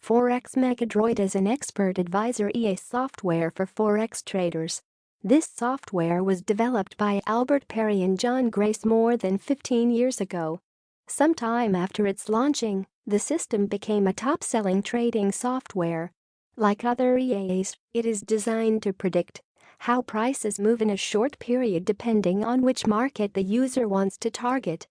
Forex MegaDroid is an expert advisor EA software for Forex traders. This software was developed by Albert Perrie and John Grace more than 15 years ago. Sometime after its launching, the system became a top-selling trading software. Like other EAs, it is designed to predict how prices move in a short period depending on which market the user wants to target.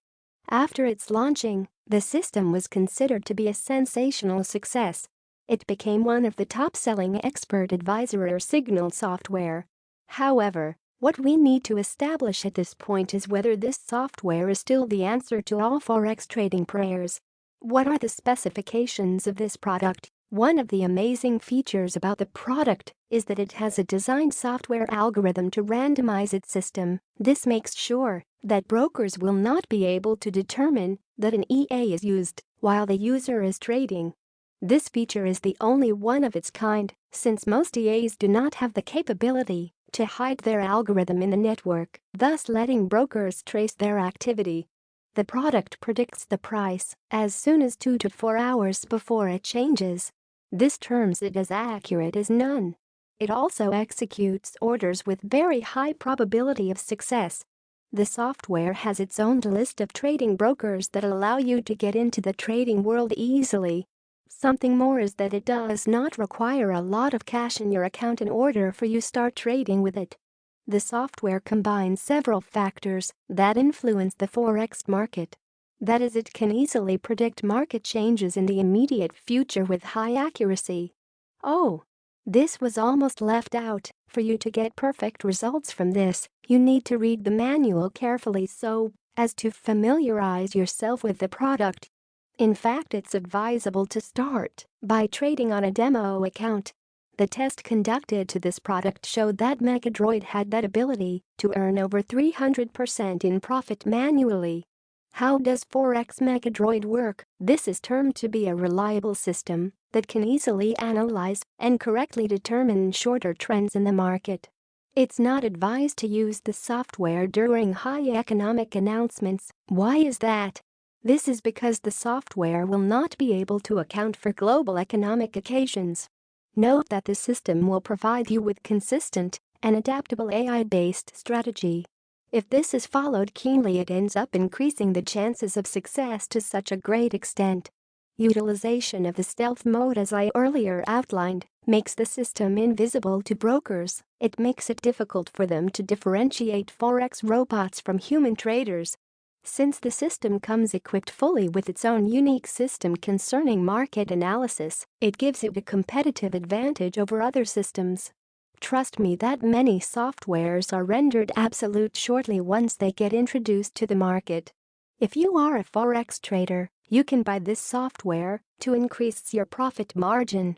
After its launching, the system was considered to be a sensational success. It became one of the top-selling expert advisor or signal software. However, what we need to establish at this point is whether this software is still the answer to all Forex trading prayers. What are the specifications of this product? One of the amazing features about the product is that it has a designed software algorithm to randomize its system. This makes sure that brokers will not be able to determine that an EA is used while the user is trading. This feature is the only one of its kind, since most EAs do not have the capability to hide their algorithm in the network, thus letting brokers trace their activity. The product predicts the price as soon as 2 to 4 hours before it changes. This terms it as accurate as none. It also executes orders with very high probability of success. The software has its own list of trading brokers that allow you to get into the trading world easily. Something more is that it does not require a lot of cash in your account in order for you to start trading with it. The software combines several factors that influence the Forex market. That is, it can easily predict market changes in the immediate future with high accuracy. Oh, this was almost left out. For you to get perfect results from this, you need to read the manual carefully so as to familiarize yourself with the product. In fact, it's advisable to start by trading on a demo account. The test conducted to this product showed that MegaDroid had that ability to earn over 300% in profit manually. How does Forex MegaDroid work? This is termed to be a reliable system that can easily analyze and correctly determine shorter trends in the market. It's not advised to use the software during high economic announcements. Why is that? This is because the software will not be able to account for global economic occasions. Note that the system will provide you with consistent and adaptable AI-based strategy. If this is followed keenly, it ends up increasing the chances of success to such a great extent. Utilization of the stealth mode, as I earlier outlined, makes the system invisible to brokers. It makes it difficult for them to differentiate Forex robots from human traders. Since the system comes equipped fully with its own unique system concerning market analysis, it gives it a competitive advantage over other systems. Trust me that many softwares are rendered obsolete shortly once they get introduced to the market. If you are a Forex trader, you can buy this software to increase your profit margin.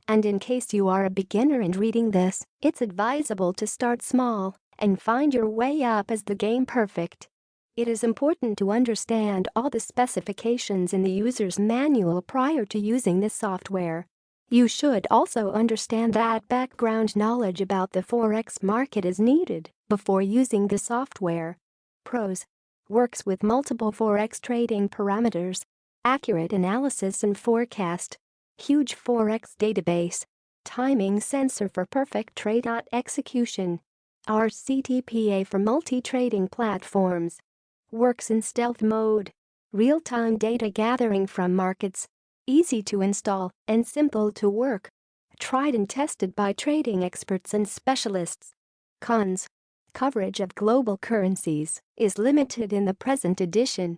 And in case you are a beginner in reading this, it's advisable to start small and find your way up as the game perfect. It is important to understand all the specifications in the user's manual prior to using this software. You should also understand that background knowledge about the Forex market is needed before using the software. Pros: works with multiple Forex trading parameters, accurate analysis and forecast, huge Forex database, timing sensor for perfect trade execution, RCTPA for multi-trading platforms, works in stealth mode, real-time data gathering from markets, easy to install and simple to work, tried and tested by trading experts and specialists. Cons: coverage of global currencies is limited in the present edition.